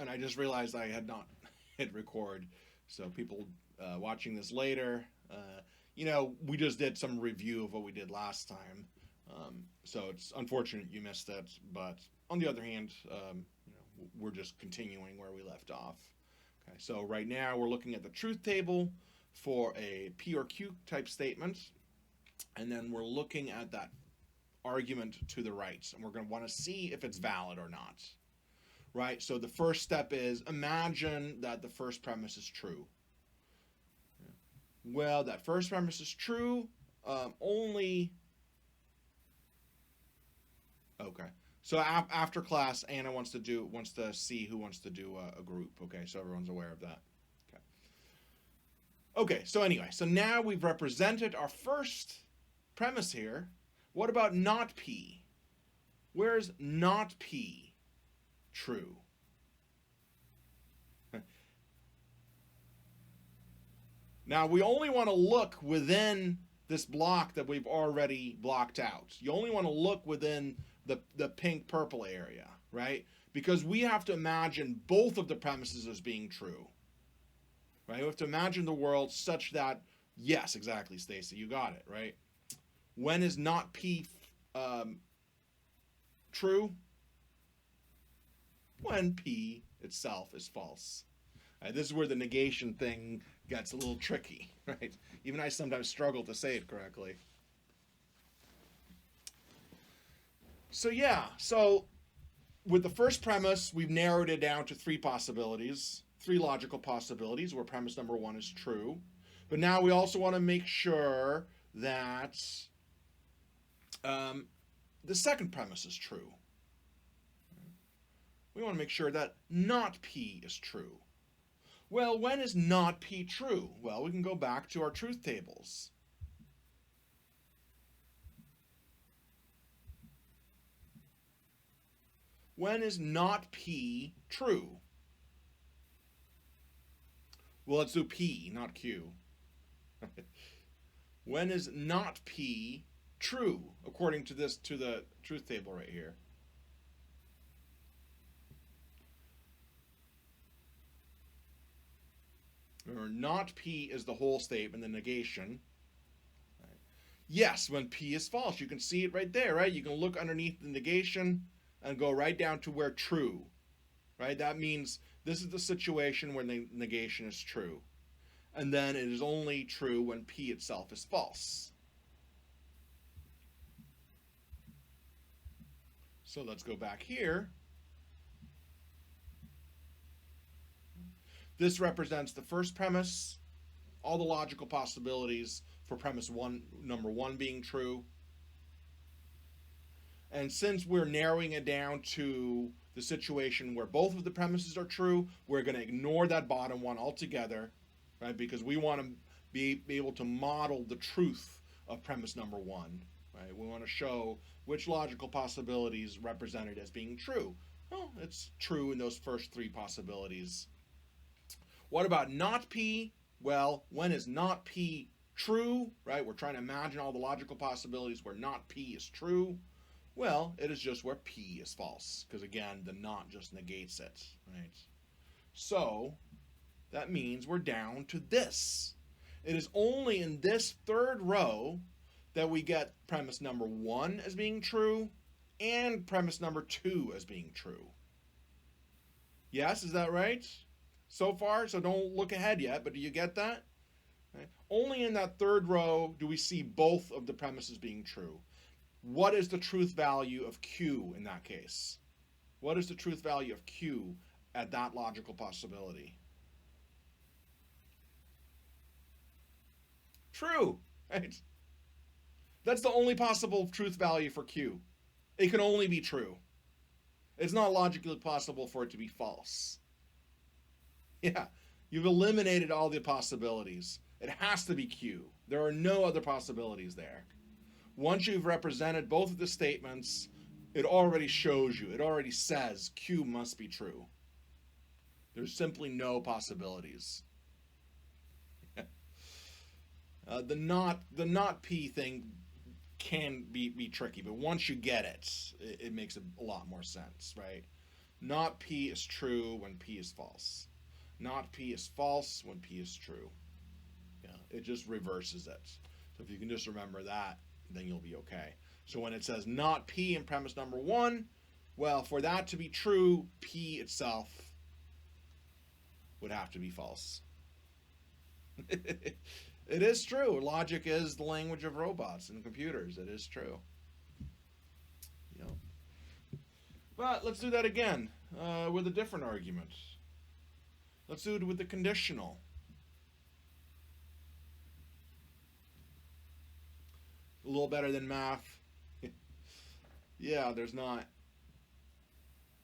And I just realized I had not hit record. So people watching this later, we just did some review of what we did last time. So it's unfortunate you missed it, but on the other hand, we're just continuing where we left off. Okay, so right now we're looking at the truth table for a P or Q type statement, and then we're looking at that argument to the right, and we're going to want to see if it's valid or not. Right? So the first step is imagine that the first premise is true. Well, that first premise is true only. Okay. So after class, Anna wants to see who wants to do a group. Okay, so everyone's aware of that. Okay. Okay. So anyway, so now we've represented our first premise here. What about not P? Where's not P true? Now we only want to look within this block that we've already blocked out. You only want to look within the pink purple area, right? Because we have to imagine both of the premises as being true. Right? We have to imagine the world such that, yes, exactly, Stacy, you got it, right? When is not P true? When P itself is false. Right, this is where the negation thing gets a little tricky, right? Even I sometimes struggle to say it correctly. So yeah, so with the first premise, we've narrowed it down to three logical possibilities where premise number one is true. But now we also want to make sure that the second premise is true. We want to make sure that not P is true. Well, when is not P true? Well, we can go back to our truth tables. When is not P true? Well, let's do P, not Q. When is not P true, according to the truth table right here? Remember, not P is the whole statement, the negation. Right. Yes, when P is false. You can see it right there, right? You can look underneath the negation and go right down to where true, right? That means this is the situation when the negation is true. And then it is only true when P itself is false. So let's go back here. This represents the first premise, all the logical possibilities for premise number one being true. And since we're narrowing it down to the situation where both of the premises are true, we're going to ignore that bottom one altogether, right? Because we want to be able to model the truth of premise number one, right? We want to show which logical possibilities represented as being true. Well, it's true in those first three possibilities. What about not P? Well, when is not P true, right? We're trying to imagine all the logical possibilities where not P is true. Well, it is just where P is false, because again, the not just negates it, right? So that means we're down to this. It is only in this third row that we get premise number one as being true and premise number two as being true. Yes, is that right? So far, so don't look ahead yet, but do you get that? Right. Only in that third row do we see both of the premises being true. What is the truth value of Q in that case? What is the truth value of Q at that logical possibility? True, right? That's the only possible truth value for Q. It can only be true. It's not logically possible for it to be false. Yeah, you've eliminated all the possibilities. It has to be Q. There are no other possibilities there. Once you've represented both of the statements, it already shows you, it already says Q must be true. There's simply no possibilities. The not P thing can be tricky, but once you get it, it makes a lot more sense, right? Not P is true when P is false. Not P is false when P is true. Yeah, it just reverses it. So if you can just remember that, then you'll be okay. So when it says not P in premise number 1, well, for that to be true, P itself would have to be false. It is true. Logic is the language of robots and computers. It is true. Yep. But let's do that again with a different argument. Let's do it with the conditional. A little better than math. Yeah, there's not.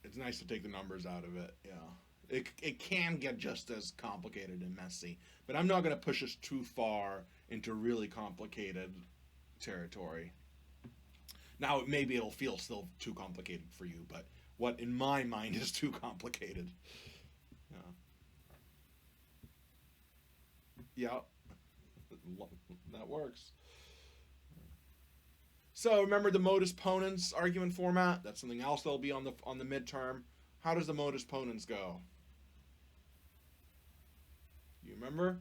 It's nice to take the numbers out of it. Yeah. It can get just as complicated and messy, but I'm not going to push us too far into really complicated territory. Now, maybe it'll feel still too complicated for you, but what in my mind is too complicated. Yeah, that works. So remember the modus ponens argument format? That's something else that'll be on the midterm. How does the modus ponens go? You remember?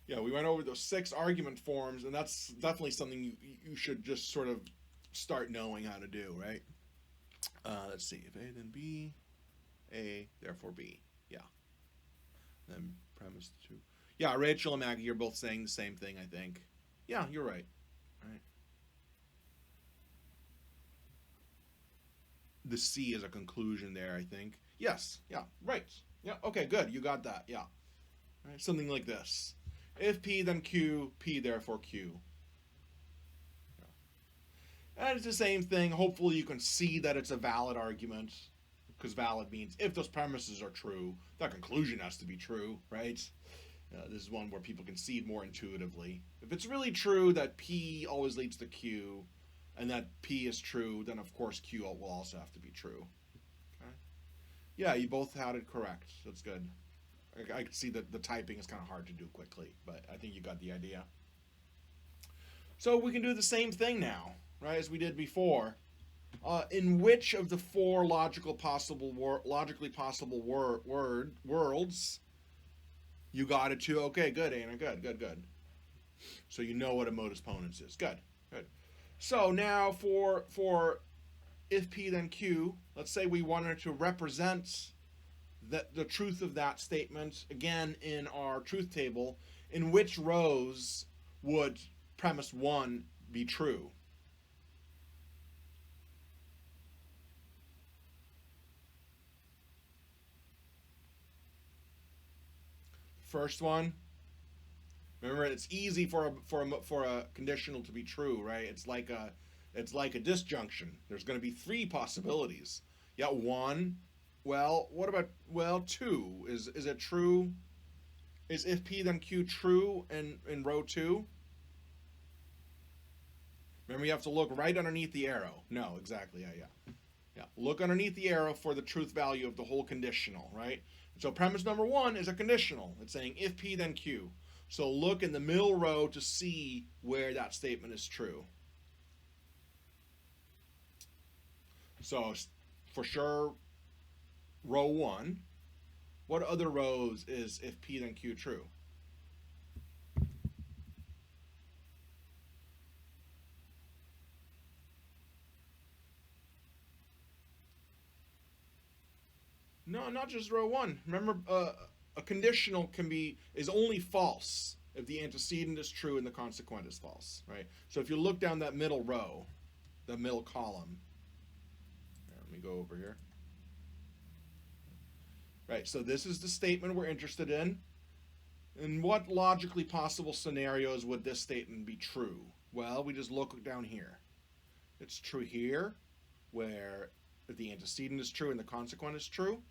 Yeah, we went over those 6 argument forms, and that's definitely something you should just sort of start knowing how to do, right? Let's see. If A, then B. A, therefore B. Yeah. Then premise 2. Yeah, Rachel and Maggie, you're both saying the same thing, I think. Yeah, you're right. Right. The C is a conclusion there, I think. Yes. Yeah. Right. Yeah. Okay. Good. You got that. Yeah. Right. Something like this. If P, then Q. P, therefore Q. Yeah. And it's the same thing. Hopefully, you can see that it's a valid argument, because valid means if those premises are true, that conclusion has to be true, right? This is one where people can see it more intuitively. If it's really true that P always leads to Q, and that P is true, then of course Q will also have to be true. Okay. Yeah, you both had it correct. That's good. I can see that the typing is kind of hard to do quickly, but I think you got the idea. So we can do the same thing now, right, as we did before. In which of the 4 logically possible worlds you got it to? Okay, good, Anna. Good. So you know what a modus ponens is. Good. So now for if P then Q, let's say we wanted to represent the truth of that statement again in our truth table. In which rows would premise 1 be true? First one. Remember, it's easy for a conditional to be true, right? It's like a disjunction. There's going to be 3 possibilities. Yeah, 1. Well, what about 2? Is it true? Is if P then Q true in row 2? Remember, you have to look right underneath the arrow. No, exactly. Yeah. Look underneath the arrow for the truth value of the whole conditional, right? So premise number 1 is a conditional. It's saying if P then Q. So look in the middle row to see where that statement is true. So for sure, row 1. What other rows is if P then Q true? No, not just row 1. Remember, a conditional is only false if the antecedent is true and the consequent is false, right? So if you look down that middle row, the middle column, let me go over here. Right, so this is the statement we're interested in. In what logically possible scenarios would this statement be true? Well, we just look down here. It's true here, where if the antecedent is true and the consequent is true.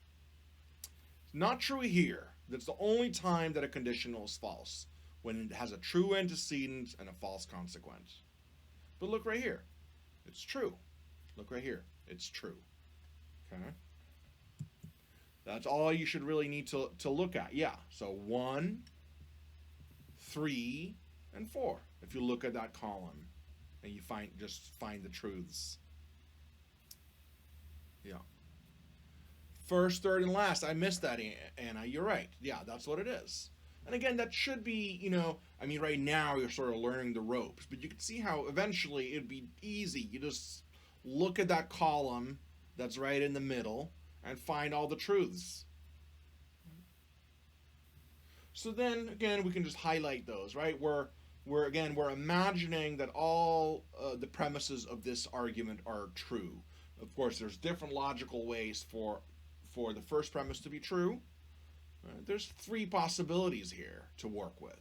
It's not true here. That's the only time that a conditional is false, when it has a true antecedent and a false consequent. But look right here. It's true. Look right here. It's true. Okay. That's all you should really need to look at. Yeah. So 1, 3, and 4. If you look at that column and you find the truths. Yeah. First, third, and last. I missed that, Anna. You're right. Yeah, that's what it is. And again, that should be, I mean, right now you're sort of learning the ropes, but you can see how eventually it'd be easy. You just look at that column that's right in the middle and find all the truths. So then again, we can just highlight those, right? We're imagining that all the premises of this argument are true. Of course, there's different logical ways for the first premise to be true. There's 3 possibilities here to work with.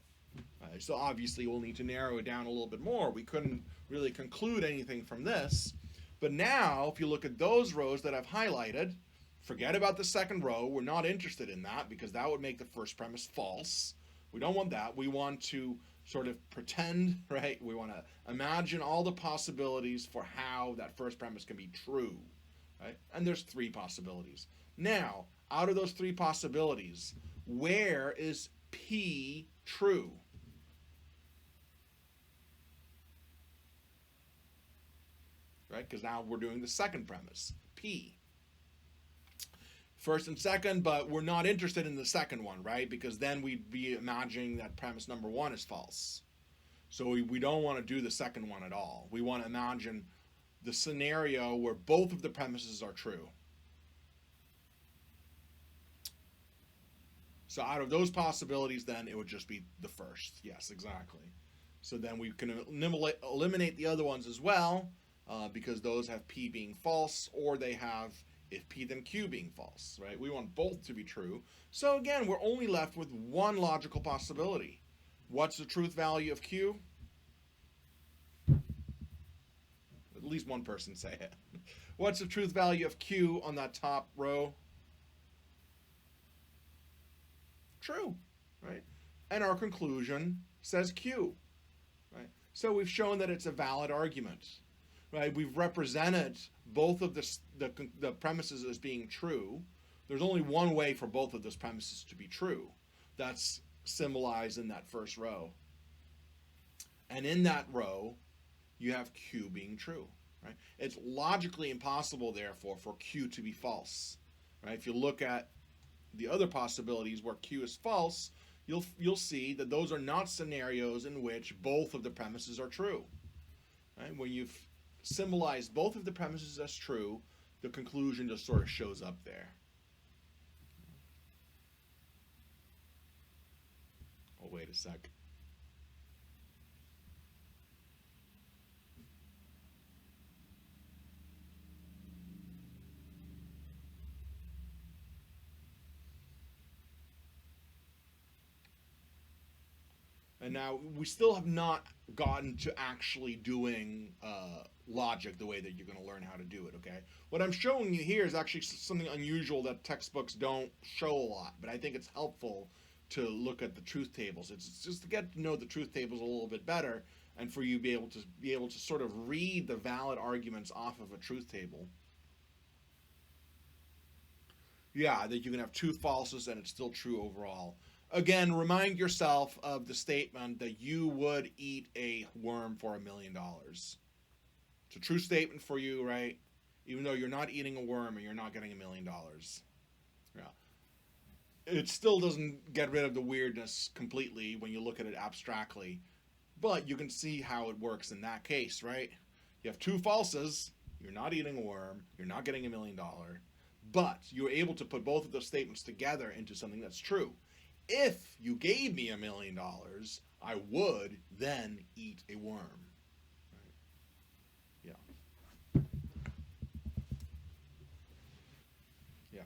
So obviously we'll need to narrow it down a little bit more. We couldn't really conclude anything from this. But now, if you look at those rows that I've highlighted, forget about the second row. We're not interested in that because that would make the first premise false. We don't want that. We want to sort of pretend, right? We want to imagine all the possibilities for how that first premise can be true, right? And there's 3 possibilities. Now, out of those 3 possibilities, where is P true? Right? Because now we're doing the second premise, P. First and second, but we're not interested in the second one, right? Because then we'd be imagining that premise number 1 is false. So we don't want to do the second one at all. We want to imagine the scenario where both of the premises are true. So out of those possibilities, then it would just be the first. Yes, exactly. So then we can eliminate the other ones as well, because those have P being false, or they have if P then Q being false, right? We want both to be true. So again, we're only left with one logical possibility. What's the truth value of Q? At least one person say it. What's the truth value of Q on that top row? True, right? And our conclusion says Q, right? So we've shown that it's a valid argument, right? We've represented both of the premises as being true. There's only one way for both of those premises to be true. That's symbolized in that first row. And in that row, you have Q being true, right? It's logically impossible, therefore, for Q to be false, right? If you look at the other possibilities where Q is false, you'll see that those are not scenarios in which both of the premises are true. Right? When you've symbolized both of the premises as true, the conclusion just sort of shows up there. Oh, wait a sec. And now we still have not gotten to actually doing logic the way that you're going to learn how to do it, okay? What I'm showing you here is actually something unusual that textbooks don't show a lot, but I think it's helpful to look at the truth tables. It's just to get to know the truth tables a little bit better, and for you to be able to sort of read the valid arguments off of a truth table. Yeah, that you can have 2 falses and it's still true overall. Again, remind yourself of the statement that you would eat a worm for $1 million. It's a true statement for you, right? Even though you're not eating a worm and you're not getting $1 million. Yeah. It still doesn't get rid of the weirdness completely when you look at it abstractly, but you can see how it works in that case, right? You have 2 falses, you're not eating a worm, you're not getting $1 million, but you're able to put both of those statements together into something that's true. If you gave me $1 million, I would then eat a worm. Right? Yeah. Yeah.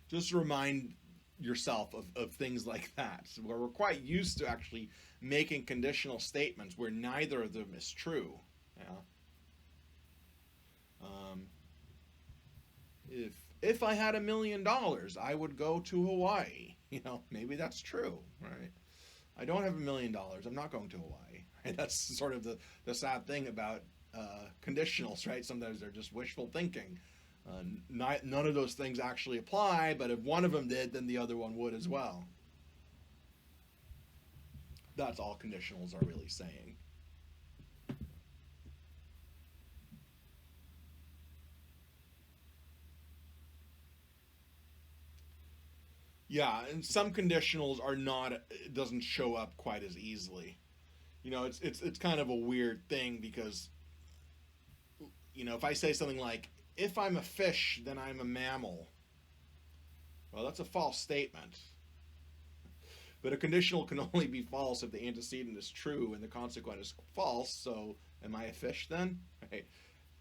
Just remind yourself of things like that, where we're quite used to actually making conditional statements where neither of them is true. Yeah. If I had $1 million, I would go to Hawaii. Maybe that's true, right? I don't have $1 million. I'm not going to Hawaii. Right? That's sort of the sad thing about conditionals, right? Sometimes they're just wishful thinking. None of those things actually apply, but if one of them did, then the other one would as well. That's all conditionals are really saying. Yeah, and some conditionals are not. It doesn't show up quite as easily. It's kind of a weird thing because if I say something like, "If I'm a fish, then I'm a mammal," well, that's a false statement. But a conditional can only be false if the antecedent is true and the consequent is false. So, am I a fish then? Right?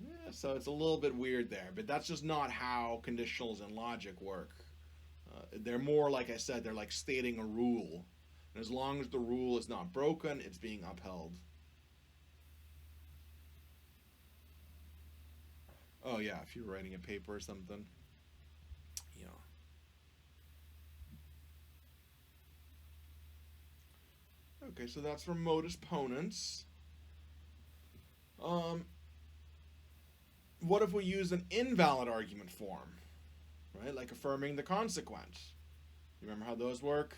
Yeah, so it's a little bit weird there, but that's just not how conditionals and logic work. They're more, like I said, they're like stating a rule. And as long as the rule is not broken, it's being upheld. Oh, yeah, if you're writing a paper or something. Yeah. Okay, so that's for modus ponens. Um, what if we use an invalid argument form, right? Like affirming the consequent. You remember how those work?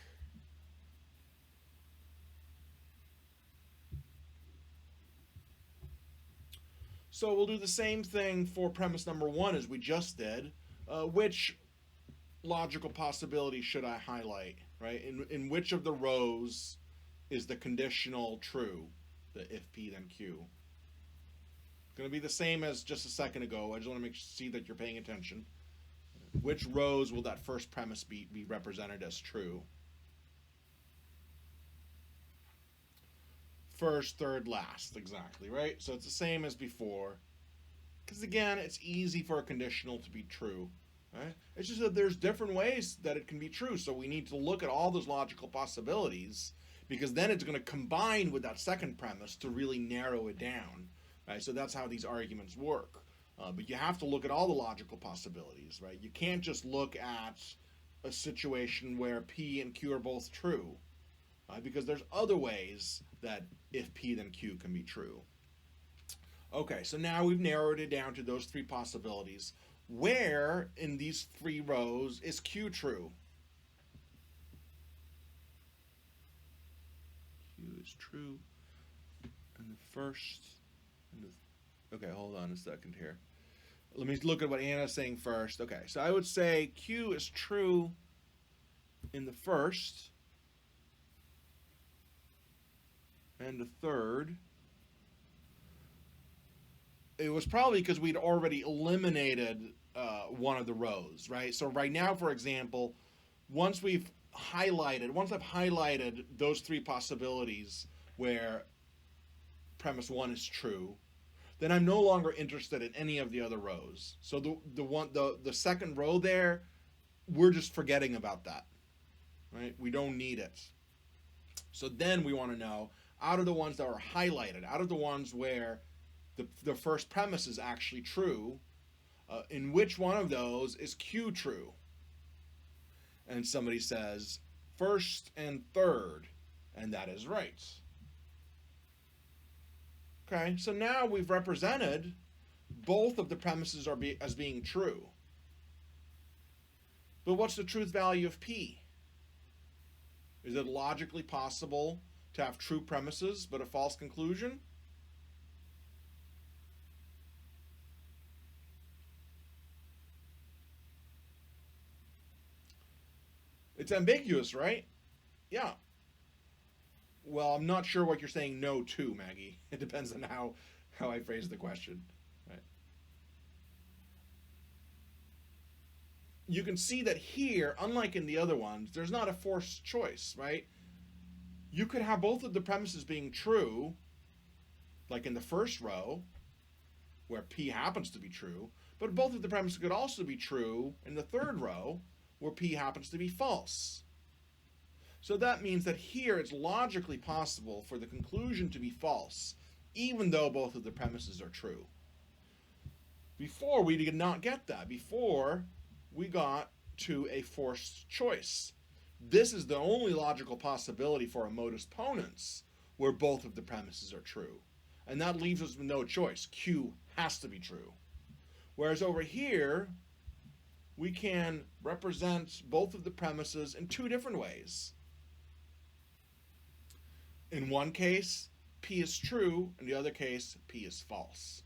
So we'll do the same thing for premise number one as we just did. Which logical possibility should I highlight, right? In which of the rows is the conditional true, the if P then Q? It's going to be the same as just a second ago. I just want to see that you're paying attention. Which rows will that first premise be represented as true? First, third, last, exactly, right? So it's the same as before. Because again, it's easy for a conditional to be true. Right? It's just that there's different ways that it can be true. So we need to look at all those logical possibilities because then it's going to combine with that second premise to really narrow it down. Right? So that's how these arguments work. But you have to look at all the logical possibilities, right? You can't just look at a situation where P and Q are both true, because there's other ways that if P then Q can be true. Okay, so now we've narrowed it down to those three possibilities. Where in these three rows is Q true? Q is true in the first. Okay, hold on a second here. Let me look at what Anna's saying first. Okay, so I would say Q is true in the first and the third. It was probably because we'd already eliminated one of the rows, right? So right now, for example, once I've highlighted those three possibilities where premise one is true, then I'm no longer interested in any of the other rows. So the second row there, we're just forgetting about that, right? We don't need it. So then we want to know, out of the ones that are highlighted, out of the ones where the first premise is actually true, in which one of those is Q true? And somebody says first and third, and that is right. Okay, so now we've represented both of the premises as being true. But what's the truth value of P? Is it logically possible to have true premises but a false conclusion? It's ambiguous, right? Yeah. Well, I'm not sure what you're saying no to, Maggie. It depends on how I phrase the question. Right. You can see that here, unlike in the other ones, there's not a forced choice, right? You could have both of the premises being true, like in the first row, where P happens to be true, but both of the premises could also be true in the third row, where P happens to be false. So that means that here it's logically possible for the conclusion to be false, even though both of the premises are true. Before, we did not get that. Before, we got to a forced choice. This is the only logical possibility for a modus ponens where both of the premises are true. And that leaves us with no choice. Q has to be true. Whereas over here, we can represent both of the premises in two different ways. In one case, P is true. In the other case, P is false.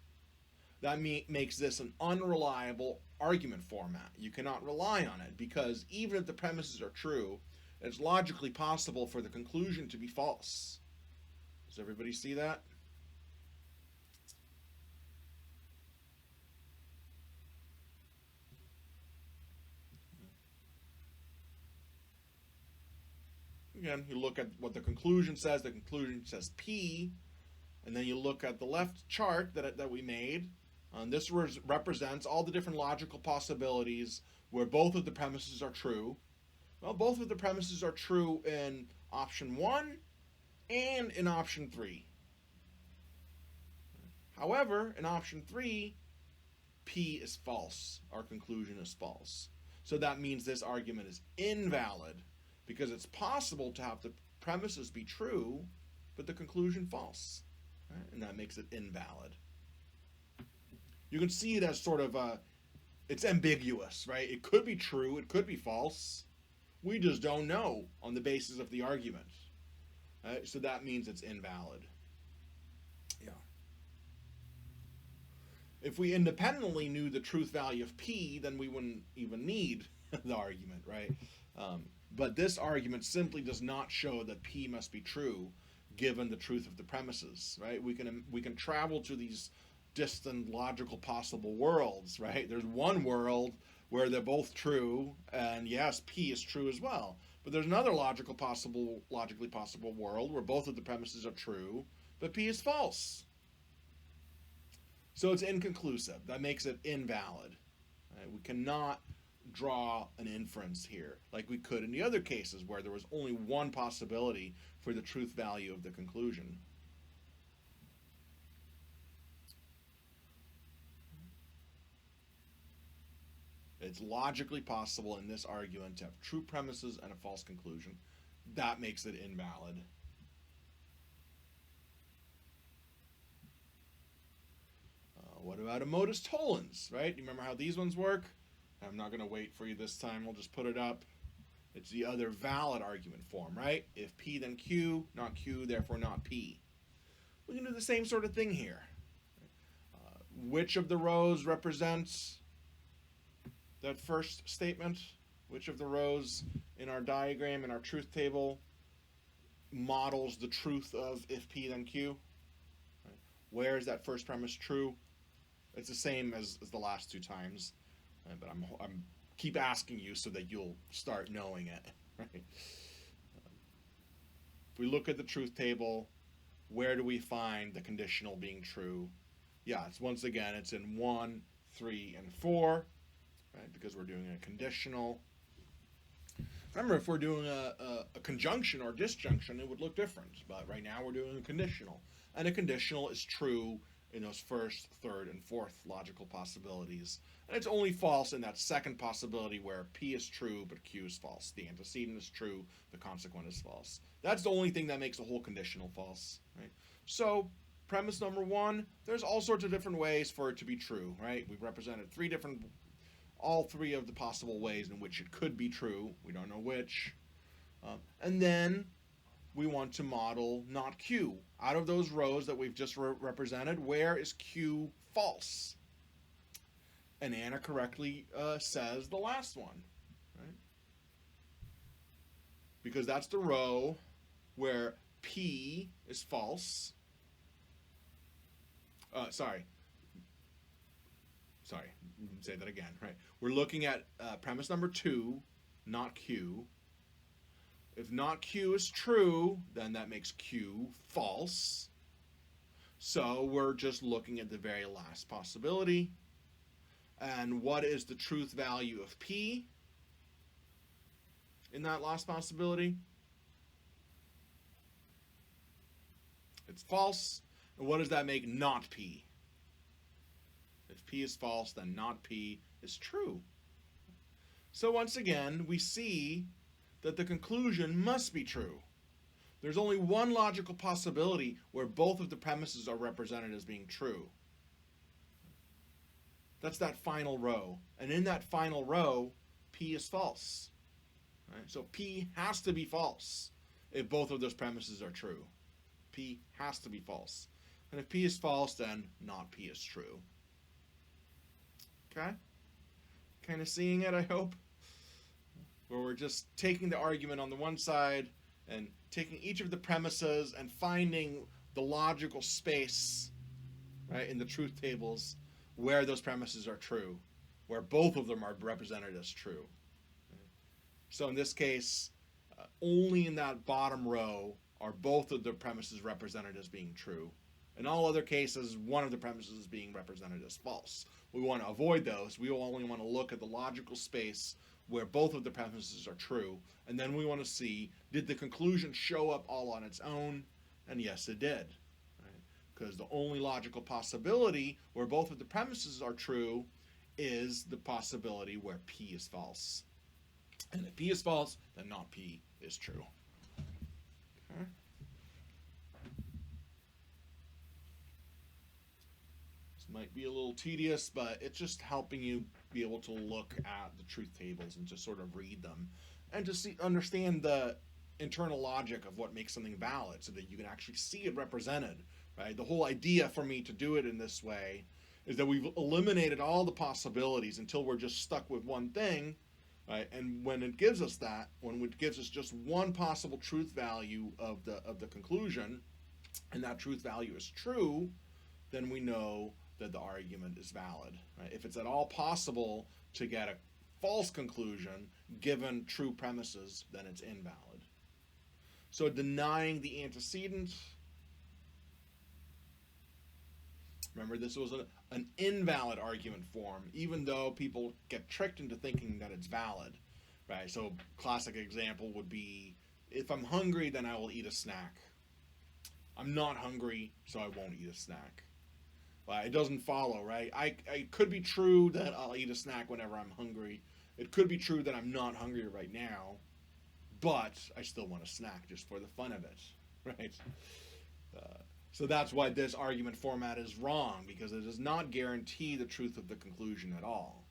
That makes this an unreliable argument format. You cannot rely on it because even if the premises are true, it's logically possible for the conclusion to be false. Does everybody see that? Again, you look at what the conclusion says. The conclusion says P, and then you look at the left chart that we made. This represents all the different logical possibilities where both of the premises are true. Well, both of the premises are true in option 1 and in option 3. However, in option 3, P is false. Our conclusion is false. So that means this argument is invalid because it's possible to have the premises be true, but the conclusion false. Right? And that makes it invalid. You can see it as sort of it's ambiguous, right? It could be true, it could be false. We just don't know on the basis of the argument. So that means it's invalid. Yeah. If we independently knew the truth value of P, then we wouldn't even need the argument, right? But this argument simply does not show that P must be true given the truth of the premises, right? We can travel to these distant logical possible worlds, right? There's one world where they're both true, and yes, P is true as well. But there's another logically possible world where both of the premises are true, but P is false. So it's inconclusive. That makes it invalid. Right? We cannot draw an inference here like we could in the other cases where there was only one possibility for the truth value of the conclusion. It's logically possible in this argument to have true premises and a false conclusion. That makes it invalid. What about a modus tollens, right? You remember how these ones work? I'm not going to wait for you this time. We'll just put it up. It's the other valid argument form, right? If P, then Q, not Q, therefore not P. We can do the same sort of thing here. Which of the rows represents that first statement? Which of the rows in our diagram, in our truth table, models the truth of if P, then Q? Right? Where is that first premise true? It's the same as the last two times, but I'm keep asking you so that you'll start knowing it. Right? If we look at the truth table, where do we find the conditional being true? Yeah, it's once again, it's in 1, 3, and 4, right? Because we're doing a conditional. Remember, if we're doing a conjunction or disjunction, it would look different. But right now we're doing a conditional. And a conditional is true in those first, third, and fourth logical possibilities. And it's only false in that second possibility where P is true but Q is false. The antecedent is true, the consequent is false. That's the only thing that makes a whole conditional false. Right? So, premise number 1, there's all sorts of different ways for it to be true. Right? We've represented all three of the possible ways in which it could be true. We don't know which. And then we want to model not Q. Out of those rows that we've just represented, where is Q false? And Anna correctly says the last one, right? Because that's the row where P is false. Sorry, say that again, right? We're looking at premise number 2, not Q. If not Q is true, then that makes Q false. So we're just looking at the very last possibility. And what is the truth value of P in that last possibility? It's false. And what does that make not P? If P is false, then not P is true. So once again, we see that the conclusion must be true. There's only one logical possibility where both of the premises are represented as being true. That's that final row. And in that final row, P is false. Right? So P has to be false if both of those premises are true. P has to be false. And if P is false, then not P is true. Okay? Kind of seeing it, I hope? Where we're just taking the argument on the one side and taking each of the premises and finding the logical space, right, in the truth tables where those premises are true, where both of them are represented as true. So in this case, only in that bottom row are both of the premises represented as being true. In all other cases, one of the premises is being represented as false. We want to avoid those. We only want to look at the logical space where both of the premises are true, and then we want to see, did the conclusion show up all on its own? And yes, it did. Because the only logical possibility where both of the premises are true is the possibility where P is false. And if P is false, then not P is true. Okay. This might be a little tedious, but it's just helping you be able to look at the truth tables and just sort of read them and to understand the internal logic of what makes something valid so that you can actually see it represented. Right? The whole idea for me to do it in this way is that we've eliminated all the possibilities until we're just stuck with one thing, right? And when it gives us that, when it gives us just one possible truth value of the conclusion, and that truth value is true, then we know that the argument is valid. Right? If it's at all possible to get a false conclusion given true premises, then it's invalid. So denying the antecedent. Remember, this was an invalid argument form, even though people get tricked into thinking that it's valid, right? So classic example would be, if I'm hungry, then I will eat a snack. I'm not hungry, so I won't eat a snack. Well, it doesn't follow, right? It could be true that I'll eat a snack whenever I'm hungry. It could be true that I'm not hungry right now, but I still want a snack just for the fun of it, right? So that's why this argument format is wrong, because it does not guarantee the truth of the conclusion at all.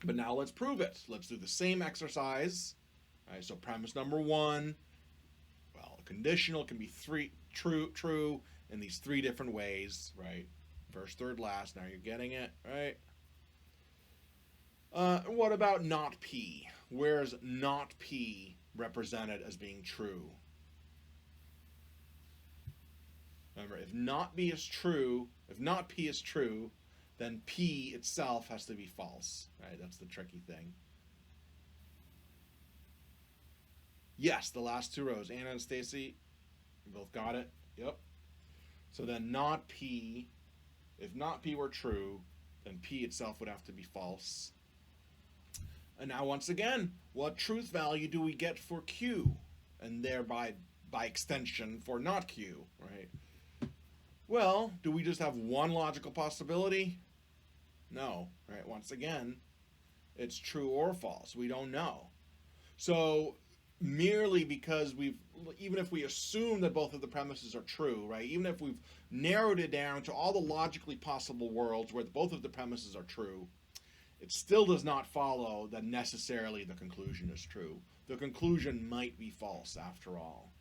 But now let's prove it. Let's do the same exercise. All right, so premise number one, well, a conditional can be true in these three different ways, right? First, third, last. Now you're getting it, right? What about not P? Where's not P represented as being true? Remember, if not P is true, then P itself has to be false, right? That's the tricky thing. Yes, the last two rows. Anna and Stacy, you both got it? Yep. So then not P, if not P were true, then P itself would have to be false. And now once again, what truth value do we get for Q? And thereby, by extension, for not Q, right? Well, do we just have one logical possibility? No, right? Once again, it's true or false. We don't know. So merely because even if we assume that both of the premises are true, right? Even if we've narrowed it down to all the logically possible worlds where both of the premises are true, it still does not follow that necessarily the conclusion is true. The conclusion might be false after all.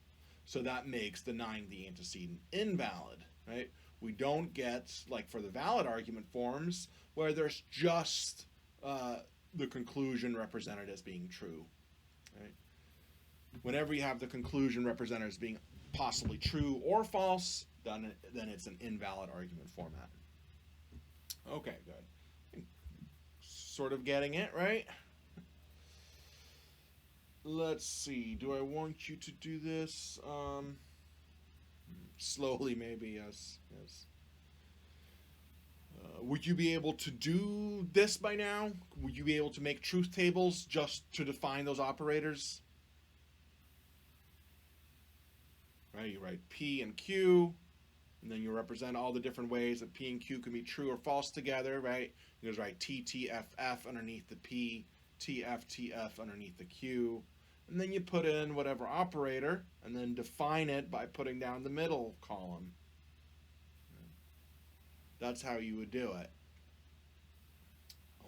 So that makes denying the antecedent invalid. Right? We don't get, like for the valid argument forms, where there's just the conclusion represented as being true. Right? Whenever you have the conclusion represented as being possibly true or false, then it's an invalid argument format. Okay, good. Sort of getting it, right? Let's see. Do I want you to do this? Slowly, maybe, yes. Would you be able to do this by now? Would you be able to make truth tables just to define those operators? Right, you write P and Q, and then you represent all the different ways that P and Q can be true or false together, right? You just write T, T, F, F underneath the P, T, F, T, F underneath the Q. And then you put in whatever operator, and then define it by putting down the middle column. That's how you would do it.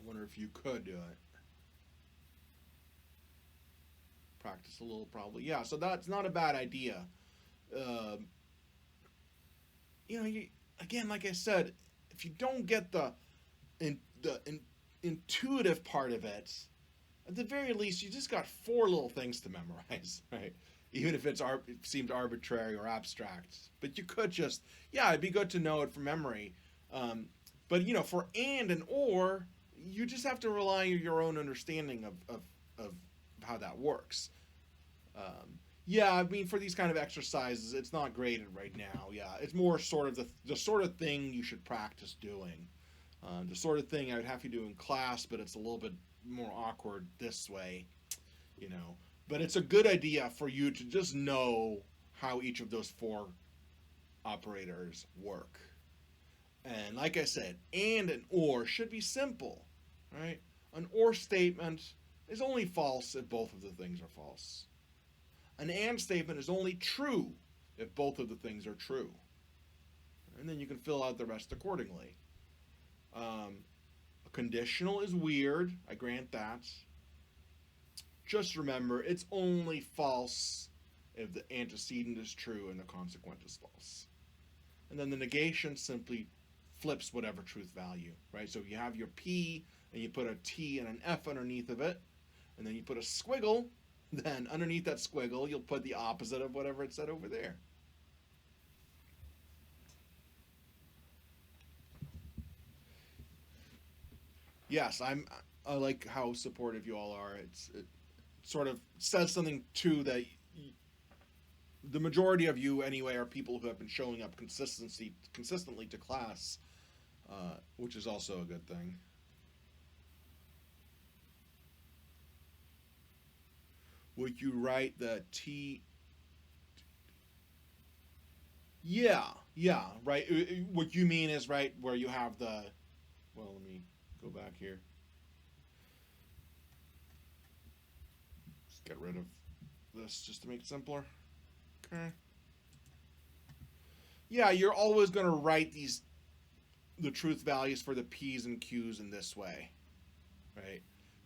wonder if you could do it. Practice a little, probably. Yeah, so that's not a bad idea. Um, again, like I said, if you don't get the intuitive part of it, at the very least, you just got four little things to memorize, right? Even if it seemed arbitrary or abstract, but you could just, yeah, it'd be good to know it from memory. But for and or, you just have to rely on your own understanding of how that works. Yeah, I mean, for these kind of exercises, it's not graded right now. Yeah, it's more sort of the sort of thing you should practice doing. The sort of thing I would have you do in class, but it's a little bit more awkward this way, you know. But it's a good idea for you to just know how each of those four operators work. And like I said, and or should be simple, right? An or statement is only false if both of the things are false. An and statement is only true if both of the things are true. And then you can fill out the rest accordingly. A conditional is weird, I grant that. Just remember, it's only false if the antecedent is true and the consequent is false. And then the negation simply flips whatever truth value, right? So if you have your P and you put a T and an F underneath of it, and then you put a squiggle, then underneath that squiggle, you'll put the opposite of whatever it said over there. Yes, I like how supportive you all are. It sort of says something too that the majority of you anyway are people who have been showing up consistently to class, which is also a good thing. Would you write the T? Yeah, yeah, right. What you mean is right where you have the. Well, let me go back here. Just get rid of this just to make it simpler. Okay. Yeah, you're always going to write the truth values for the P's and Q's in this way, right?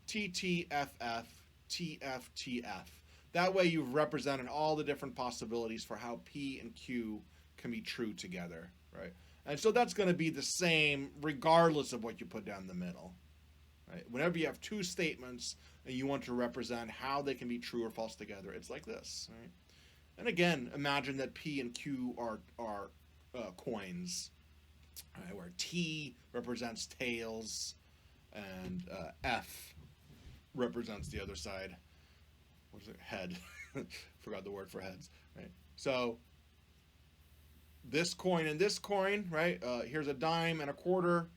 TTFF, TFTF. That way you've represented all the different possibilities for how P and Q can be true together, right? And so that's going to be the same regardless of what you put down the middle, right? Whenever you have two statements and you want to represent how they can be true or false together, it's like this, right? And again, imagine that P and Q are coins, right, where T represents tails and F represents the other side. What is it? Head. Forgot the word for heads. Right. So this coin and this coin, right? Here's a dime and a quarter.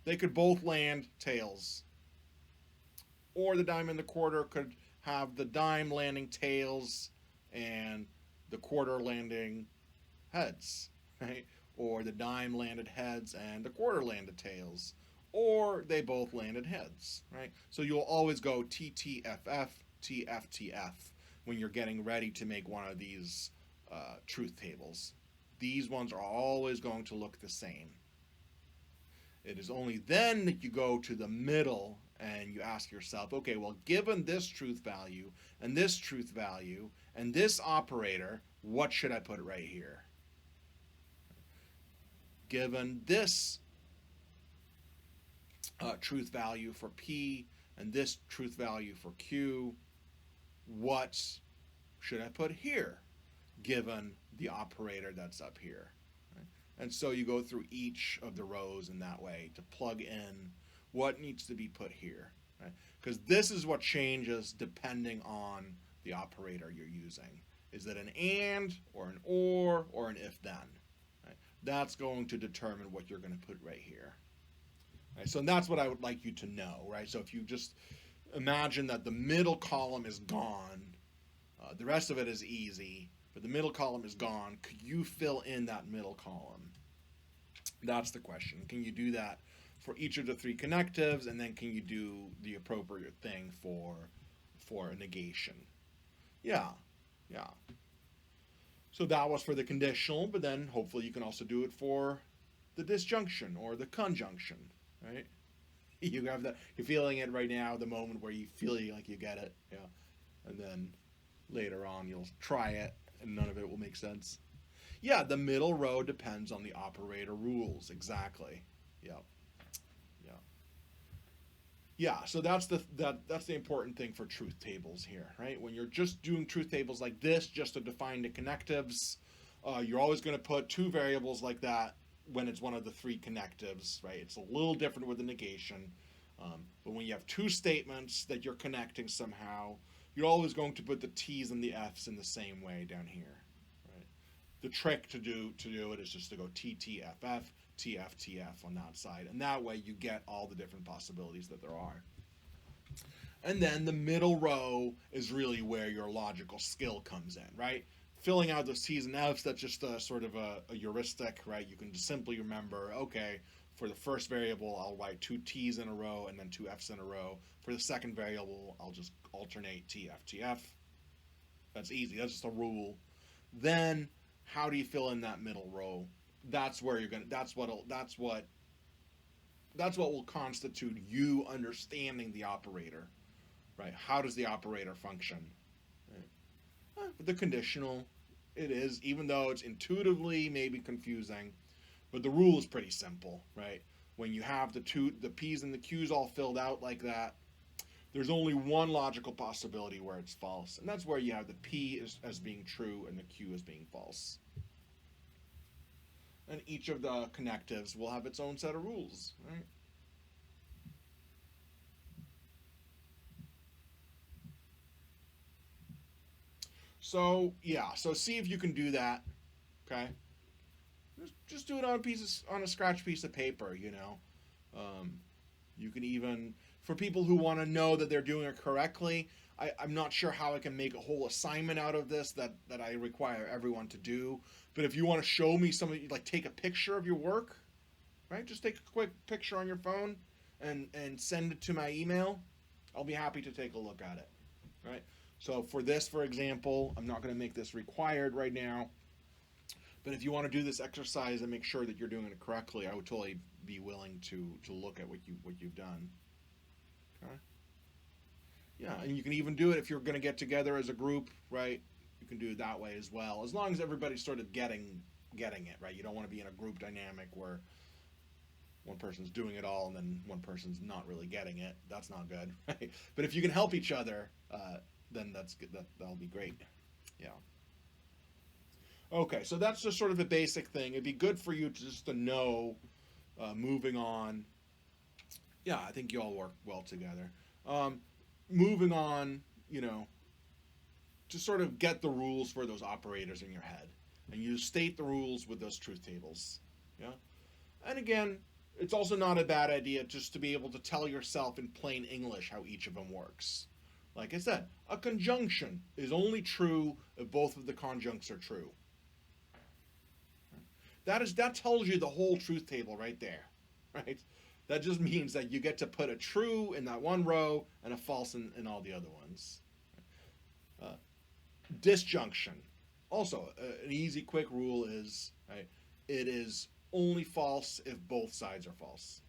They could both land tails. Or the dime and the quarter could have the dime landing tails and the quarter landing heads, right? Or the dime landed heads and the quarter landed tails. Or they both landed heads, right? So you'll always go TTFF, TFTF when you're getting ready to make one of these truth tables. These ones are always going to look the same. It is only then that you go to the middle and you ask yourself, okay, well, given this truth value and this truth value and this operator, what should I put right here? Given this truth value for P and this truth value for Q, what should I put here, given the operator that's up here? Right? And so you go through each of the rows in that way to plug in what needs to be put here. Right? Because this is what changes depending on the operator you're using. Is it an and, or an or an if-then? Right? That's going to determine what you're going to put right here. Right? So that's what I would like you to know. Right? So if you just imagine that the middle column is gone, the rest of it is easy, but the middle column is gone, could you fill in that middle column? That's the question. Can you do that for each of the three connectives, and then can you do the appropriate thing for a negation? Yeah. So that was for the conditional, but then hopefully you can also do it for the disjunction or the conjunction, right? You have that. You're feeling it right now, the moment where you feel like you get it. Yeah, and then later on you'll try it, and none of it will make sense. Yeah, the middle row depends on the operator rules. Exactly. Yeah. Yeah. Yeah, so that's the important thing for truth tables here, right? When you're just doing truth tables like this, just to define the connectives, you're always going to put two variables like that when it's one of the three connectives, right? It's a little different with the negation, but when you have two statements that you're connecting somehow, you're always going to put the t's and the f's in the same way down here, right? The trick to do it is just to go TTFF, TFTF on that side, and that way you get all the different possibilities that there are. And then the middle row is really where your logical skill comes in, right? Filling out those T's and F's, that's just a sort of a heuristic, right? You can just simply remember, okay, for the first variable, I'll write two T's in a row and then two F's in a row. For the second variable, I'll just alternate T, F, T, F. That's easy. That's just a rule. Then, how do you fill in that middle row? That's where you're gonna. That's what will constitute you understanding the operator, right? How does the operator function? Right? The conditional, it is, even though it's intuitively maybe confusing, but the rule is pretty simple, right? When you have the P's and the Q's all filled out like that, there's only one logical possibility where it's false, and that's where you have the P as being true and the Q as being false. And each of the connectives will have its own set of rules, right? So yeah, so see if you can do that. Okay, just do it on a scratch piece of paper. You can even, for people who want to know that they're doing it correctly. I'm not sure how I can make a whole assignment out of this that I require everyone to do. But if you want to show me something, like take a picture of your work, right? Just take a quick picture on your phone and send it to my email. I'll be happy to take a look at it, right? So for this, for example, I'm not going to make this required right now. But if you want to do this exercise and make sure that you're doing it correctly, I would totally be willing to look at what you've done. Okay. Yeah, and you can even do it if you're going to get together as a group, right? You can do it that way as well, as long as everybody's sort of getting it, right? You don't want to be in a group dynamic where one person's doing it all and then one person's not really getting it. That's not good, right? But if you can help each other, then that's good. That'll be great. Yeah. Okay, so that's just sort of a basic thing. It'd be good for you just to know, moving on. Yeah, I think you all work well together. Moving on, to sort of get the rules for those operators in your head. And you state the rules with those truth tables. Yeah? And again, it's also not a bad idea just to be able to tell yourself in plain English how each of them works. Like I said, a conjunction is only true if both of the conjuncts are true. That tells you the whole truth table right there, right? That just means that you get to put a true in that one row and a false in all the other ones. Disjunction. Also, an easy, quick rule is, right, it is only false if both sides are false.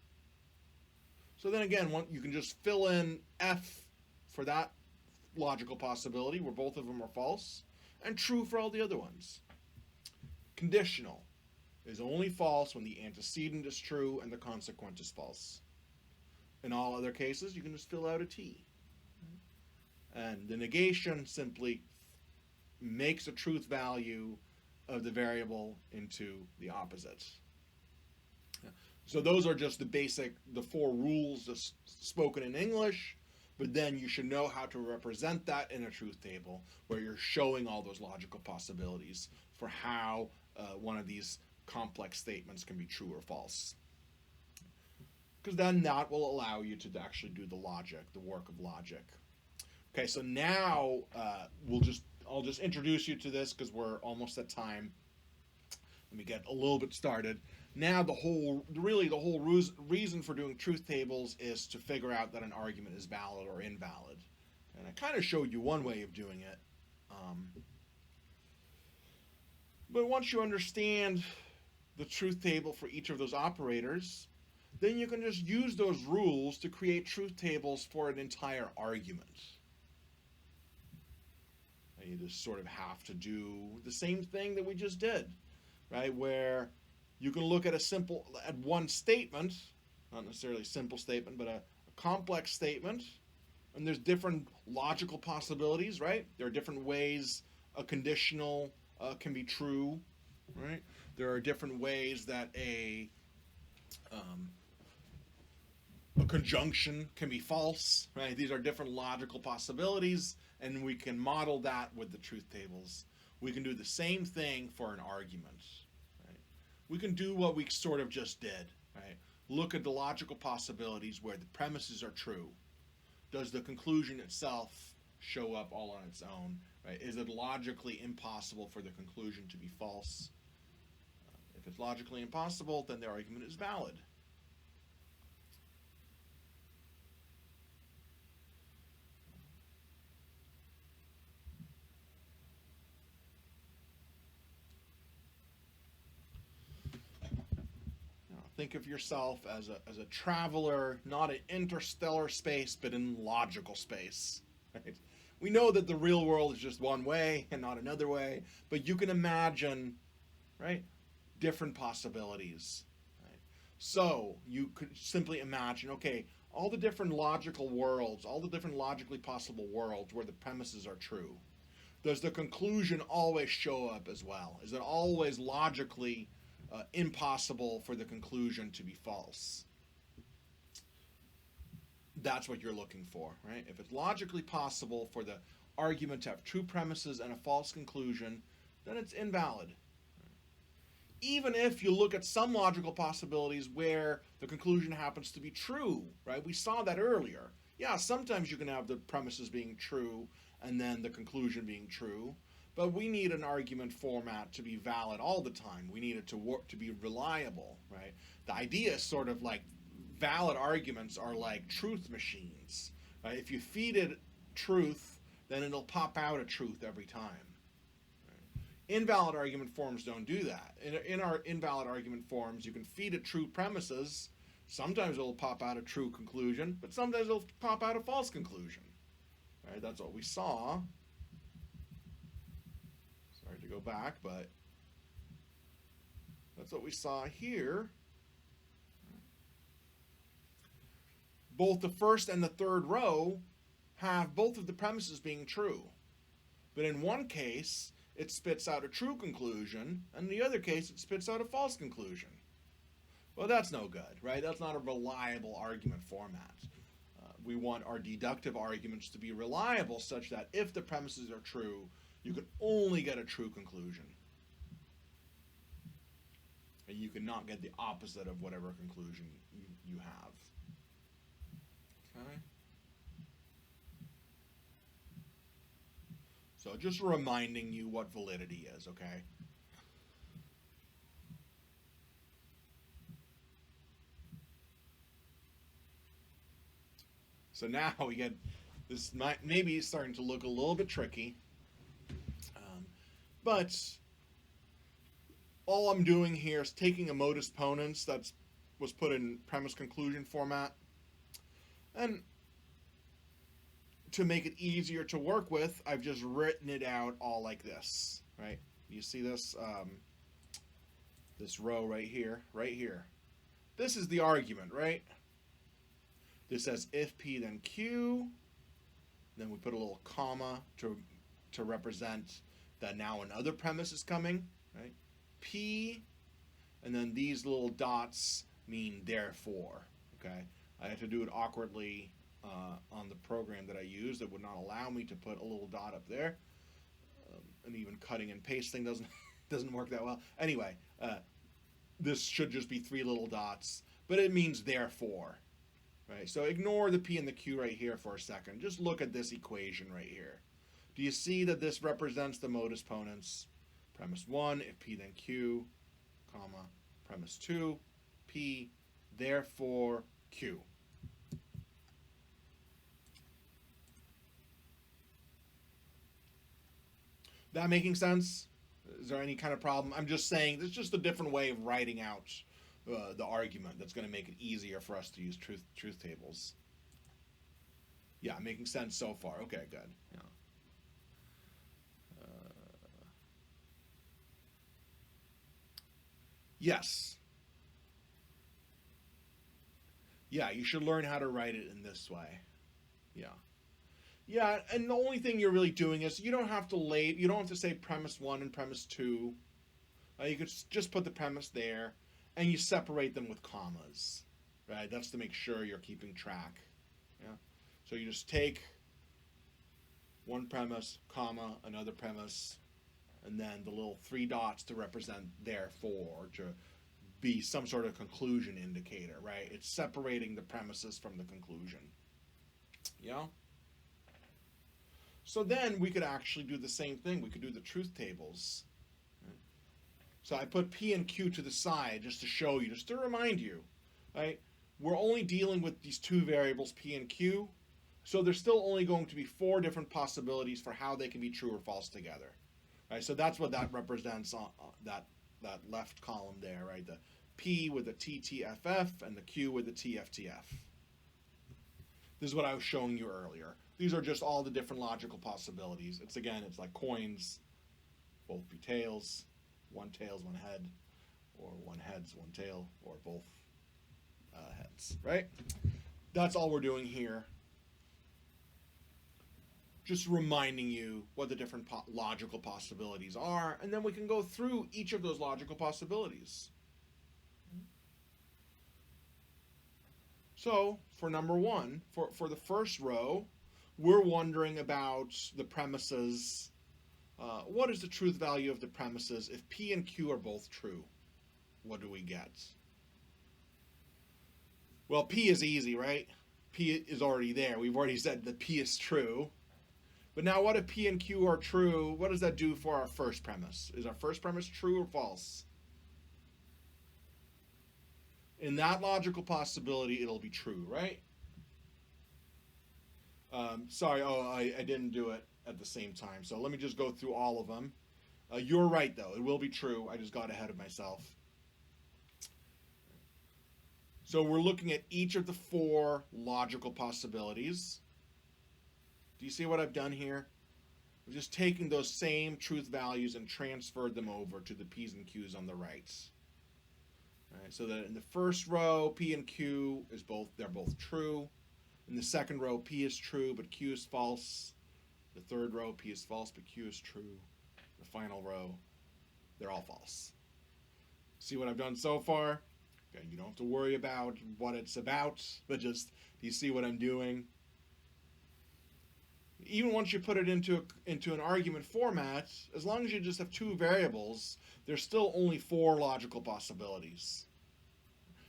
So then again, you can just fill in F for that logical possibility where both of them are false, and true for all the other ones. Conditional is only false when the antecedent is true and the consequent is false. In all other cases, you can just fill out a T. And the negation simply makes a truth value of the variable into the opposite. So those are just the four rules spoken in English, but then you should know how to represent that in a truth table where you're showing all those logical possibilities for how one of these complex statements can be true or false. Because then that will allow you to actually do the work of logic. Okay, so now I'll just introduce you to this because we're almost at time. Let me get a little bit started. Now the whole reason for doing truth tables is to figure out that an argument is valid or invalid. And I kind of showed you one way of doing it. But once you understand the truth table for each of those operators, then you can just use those rules to create truth tables for an entire argument. And you just sort of have to do the same thing that we just did, right? Where you can look at one statement, not necessarily a simple statement, but a complex statement, and there's different logical possibilities, right? There are different ways a conditional can be true, right? There are different ways that a conjunction can be false, right? These are different logical possibilities, and we can model that with the truth tables. We can do the same thing for an argument, right? We can do what we sort of just did, right? Look at the logical possibilities where the premises are true. Does the conclusion itself show up all on its own, right? Is it logically impossible for the conclusion to be false? If it's logically impossible, then the argument is valid. Think of yourself as a traveler, not in interstellar space, but in logical space. Right? We know that the real world is just one way and not another way, but you can imagine, right, different possibilities. Right? So you could simply imagine, okay, all the different logical worlds, all the different logically possible worlds where the premises are true. Does the conclusion always show up as well? Is it always logically impossible for the conclusion to be false? That's what you're looking for, right? If it's logically possible for the argument to have true premises and a false conclusion, then it's invalid. Even if you look at some logical possibilities where the conclusion happens to be true, right? We saw that earlier. Yeah, sometimes you can have the premises being true and then the conclusion being true, but we need an argument format to be valid all the time. We need it to work, to be reliable, right? The idea is sort of like valid arguments are like truth machines, right? If you feed it truth, then it'll pop out a truth every time. Right? Invalid argument forms don't do that. In our invalid argument forms, you can feed it true premises. Sometimes it'll pop out a true conclusion, but sometimes it'll pop out a false conclusion. Right? That's what we saw. Sorry to go back, but that's what we saw here. Both the first and the third row have both of the premises being true. But in one case, it spits out a true conclusion, and in the other case, it spits out a false conclusion. Well, that's no good, right? That's not a reliable argument format. We want our deductive arguments to be reliable such that if the premises are true, you can only get a true conclusion. And you cannot get the opposite of whatever conclusion you have. Okay? So just reminding you what validity is, okay? So now we get this, maybe starting to look a little bit tricky. But all I'm doing here is taking a modus ponens that was put in premise conclusion format, and to make it easier to work with, I've just written it out all like this, right? You see this this row right here, right here. This is the argument, right? This says if P then Q, then we put a little comma to represent that now another premise is coming, right? P, and then these little dots mean therefore, okay? I had to do it awkwardly on the program that I used. It would not allow me to put a little dot up there, and even cutting and pasting doesn't work that well. Anyway, this should just be 3 little dots, but it means therefore, right? So ignore the P and the Q right here for a second. Just look at this equation right here. Do you see that this represents the modus ponens? Premise 1, if P then Q, comma, premise 2, P, therefore Q. That making sense? Is there any kind of problem? I'm just saying, it's just a different way of writing out the argument that's going to make it easier for us to use truth tables. Yeah, making sense so far. Okay, good. Yeah. Yes. Yeah, you should learn how to write it in this way. Yeah. Yeah, and the only thing you're really doing is you don't have to say premise 1 and premise 2. You could just put the premise there, and you separate them with commas, right? That's to make sure you're keeping track. Yeah. So you just take one premise, comma, another premise, and then the little 3 dots to represent therefore, to be some sort of conclusion indicator, right? It's separating the premises from the conclusion. Yeah? So then we could actually do the same thing. We could do the truth tables. So I put P and Q to the side just to show you, just to remind you, right? We're only dealing with these 2 variables, P and Q, so there's still only going to be 4 different possibilities for how they can be true or false together, right? So that's what that represents on that left column there, right? The P with the TTFF and the Q with the TFTF. This is what I was showing you earlier. These are just all the different logical possibilities. It's like coins, both be tails, 1 tails, 1 head, or 1 heads, 1 tail, or both heads, right? That's all we're doing here. Just reminding you what the different logical possibilities are, and then we can go through each of those logical possibilities. So, for number 1, for the first row, we're wondering about the premises. What is the truth value of the premises if P and Q are both true? What do we get? Well, P is easy, right? P is already there. We've already said that P is true. But now what if P and Q are true? What does that do for our first premise? Is our first premise true or false? In that logical possibility, it'll be true, right? Sorry, I didn't do it at the same time. So let me just go through all of them. You're right, though. It will be true. I just got ahead of myself. So we're looking at each of the 4 logical possibilities. Do you see what I've done here? I've just taken those same truth values and transferred them over to the P's and Q's on the right. All right, so that in the first row, P and Q they're both true. In the second row, P is true, but Q is false. The third row, P is false, but Q is true. The final row, they're all false. See what I've done so far? Okay, you don't have to worry about what it's about, but just, do you see what I'm doing? Even once you put it into an argument format, as long as you just have 2 variables, there's still only 4 logical possibilities.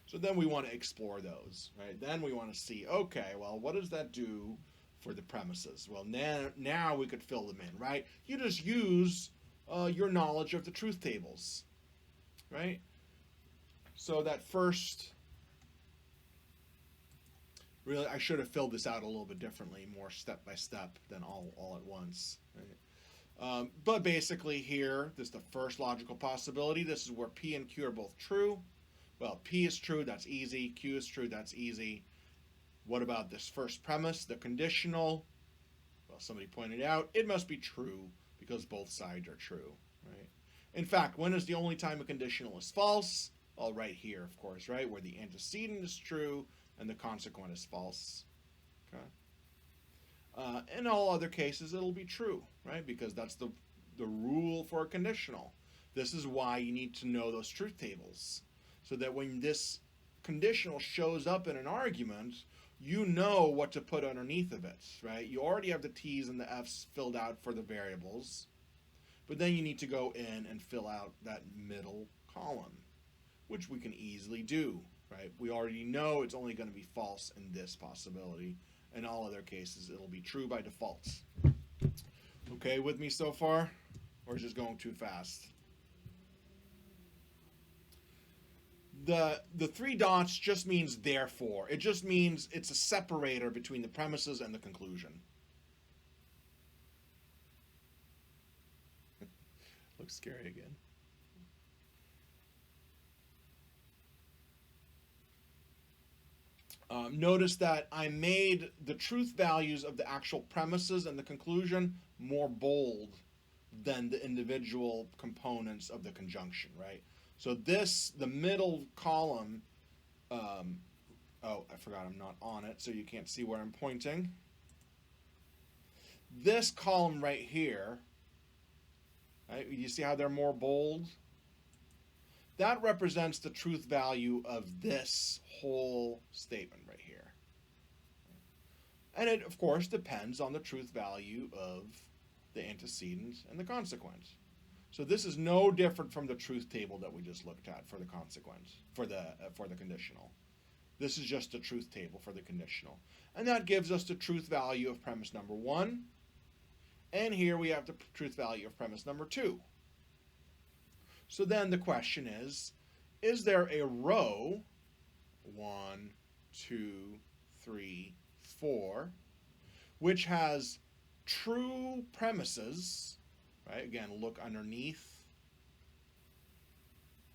So then we want to explore those, right? Then we want to see, okay, well, what does that do for the premises? Well, now we could fill them in, right? You just use your knowledge of the truth tables, right? So that first, really, I should have filled this out a little bit differently, more step by step than all at once, right? But basically here, this is the first logical possibility. This is where P and Q are both true. Well, P is true, that's easy. Q is true, that's easy. What about this first premise, the conditional? Well, somebody pointed out, it must be true because both sides are true, right? In fact, when is the only time a conditional is false? Well, right here, of course, right? Where the antecedent is true and the consequent is false. Okay. In all other cases, it'll be true, right? Because that's the rule for a conditional. This is why you need to know those truth tables, so that when this conditional shows up in an argument, you know what to put underneath of it, right? You already have the T's and the F's filled out for the variables, but then you need to go in and fill out that middle column, which we can easily do, right? We already know it's only going to be false in this possibility. In all other cases, it'll be true by default. Okay with me so far? Or is this going too fast? The 3 dots just means therefore. It just means it's a separator between the premises and the conclusion. Looks scary again. Notice that I made the truth values of the actual premises and the conclusion more bold than the individual components of the conjunction, right? So this, the middle column, oh, I forgot I'm not on it, so you can't see where I'm pointing. This column right here, right, you see how they're more bold? That represents the truth value of this whole statement right here. And it, of course, depends on the truth value of the antecedent and the consequent. So this is no different from the truth table that we just looked at for the consequent, for the conditional. This is just the truth table for the conditional. And that gives us the truth value of premise number 1. And here we have the truth value of premise number 2. So then the question is there a row, 1, 2, 3, 4, which has true premises, right? Again, look underneath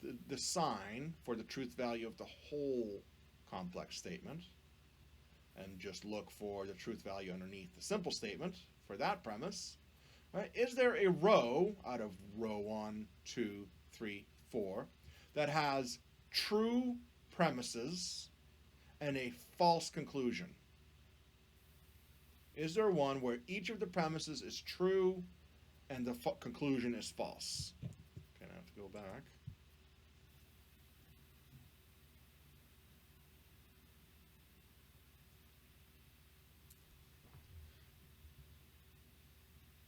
the sign for the truth value of the whole complex statement, and just look for the truth value underneath the simple statement for that premise, right? Is there a row out of row 1, 2, 3, 4 that has true premises and a false conclusion? Is there one where each of the premises is true and the conclusion is false? Okay, I have to go back.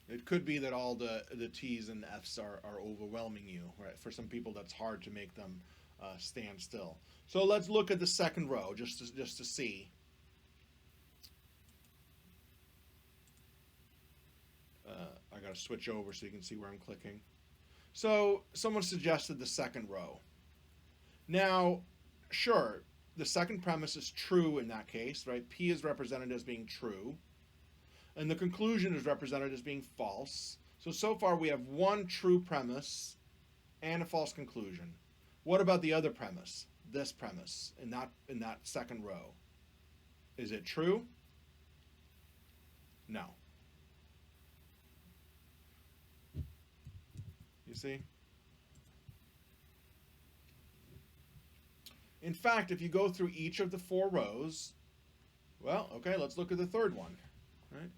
It could be that all the T's and F's are overwhelming you, right? For some people, that's hard to make them stand still. So let's look at the second row just to see. I got to switch over so you can see where I'm clicking. So someone suggested the second row. Now, sure, the second premise is true in that case, right? P is represented as being true, and the conclusion is represented as being false. So far we have one true premise and a false conclusion. What about the other premise? This premise in that second row. Is it true? No. You see? In fact, if you go through each of the 4 rows, well, okay, let's look at the third one, right?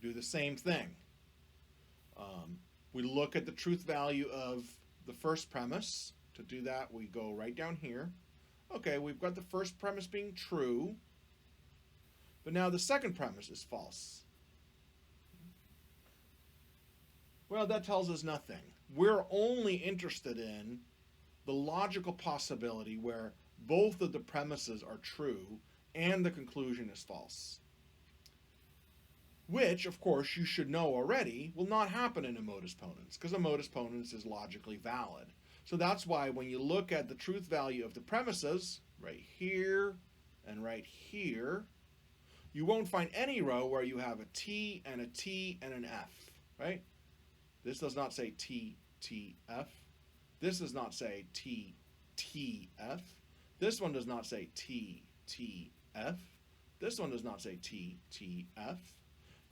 Do the same thing. We look at the truth value of the first premise. To do that, we go right down here. Okay, we've got the first premise being true, but now the second premise is false. Well, that tells us nothing. We're only interested in the logical possibility where both of the premises are true and the conclusion is false. Which, of course, you should know already, will not happen in a modus ponens, because a modus ponens is logically valid. So that's why when you look at the truth value of the premises, right here and right here, you won't find any row where you have a T and a T and an F, right? This does not say T, T, F. This does not say T, T, F. This one does not say T, T, F. This one does not say T, T, F.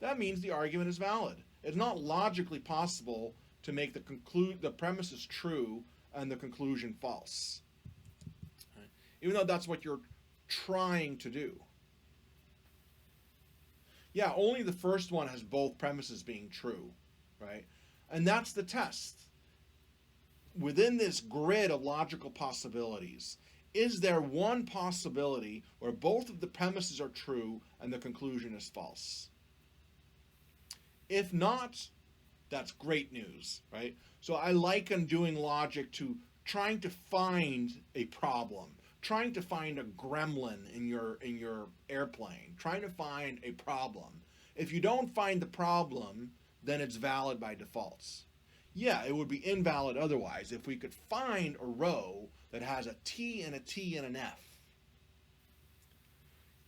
That means the argument is valid. It's not logically possible to make the premises true and the conclusion false. Right? Even though that's what you're trying to do. Yeah, only the first one has both premises being true, right? And that's the test. Within this grid of logical possibilities, is there one possibility where both of the premises are true and the conclusion is false? If not, that's great news, right? So I liken doing logic to trying to find a problem, trying to find a gremlin in your airplane, trying to find a problem. If you don't find the problem, then it's valid by default. Yeah, it would be invalid otherwise if we could find a row that has a T and a T and an F.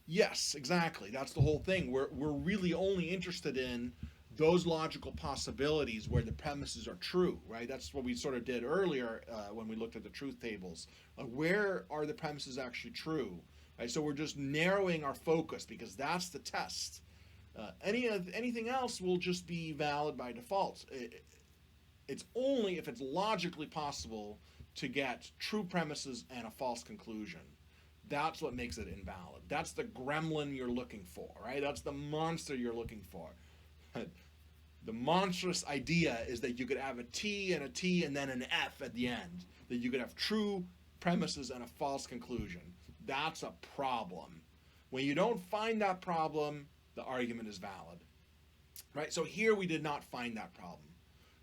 Yes, exactly. That's the whole thing. We're really only interested in those logical possibilities where the premises are true, right? That's what we sort of did earlier when we looked at the truth tables. Where are the premises actually true? Right? So we're just narrowing our focus because that's the test. Anything else will just be valid by default. It's only if it's logically possible to get true premises and a false conclusion. That's what makes it invalid. That's the gremlin you're looking for, right? That's the monster you're looking for. The monstrous idea is that you could have a T and then an F at the end. That you could have true premises and a false conclusion. That's a problem. When you don't find that problem, the argument is valid. Right? So here we did not find that problem.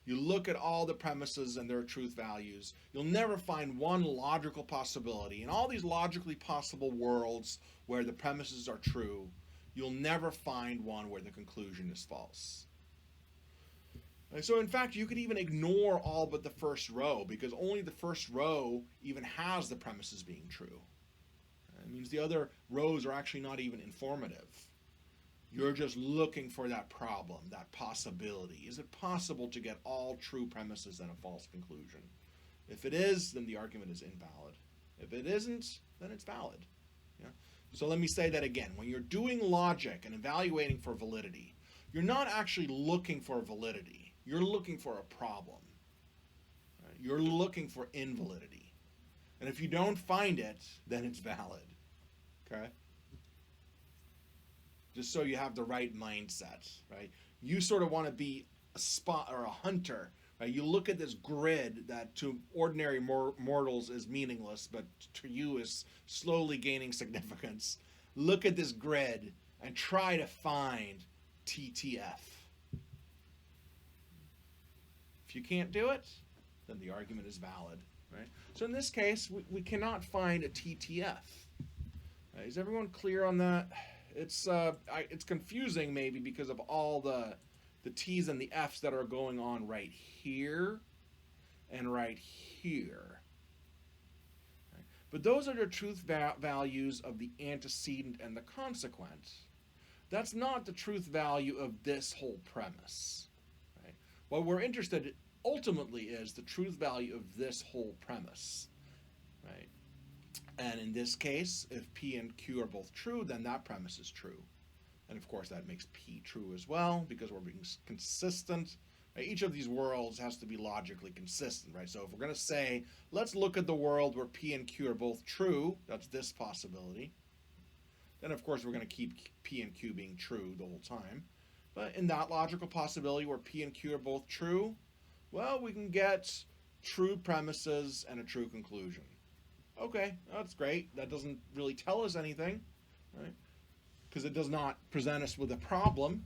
You look at all the premises and their truth values, you'll never find one logical possibility. In all these logically possible worlds where the premises are true, you'll never find one where the conclusion is false. So in fact, you could even ignore all but the first row because only the first row even has the premises being true. It means the other rows are actually not even informative. You're just looking for that problem, that possibility. Is it possible to get all true premises and a false conclusion? If it is, then the argument is invalid. If it isn't, then it's valid. Yeah? So let me say that again. When you're doing logic and evaluating for validity, you're not actually looking for validity. You're looking for a problem. Right? You're looking for invalidity. And if you don't find it, then it's valid. Okay? Just so you have the right mindset, right? You sort of want to be a spot or a hunter, right? You look at this grid that to ordinary mortals is meaningless, but to you is slowly gaining significance. Look at this grid and try to find TTF. If you can't do it, then the argument is valid, right? So in this case, we cannot find a TTF. Right? Is everyone clear on that? It's confusing maybe because of all the T's and the F's that are going on right here and right here. Right? But those are the truth values of the antecedent and the consequent. That's not the truth value of this whole premise. Right? What we're interested in ultimately is the truth value of this whole premise. Right? And in this case, if P and Q are both true, then that premise is true. And of course, that makes P true as well, because we're being consistent. Right? Each of these worlds has to be logically consistent, right? So if we're going to say, let's look at the world where P and Q are both true, that's this possibility. Then of course, we're going to keep P and Q being true the whole time. But in that logical possibility where P and Q are both true, well, we can get true premises and a true conclusion. Okay, that's great. That doesn't really tell us anything, right? Because it does not present us with a problem.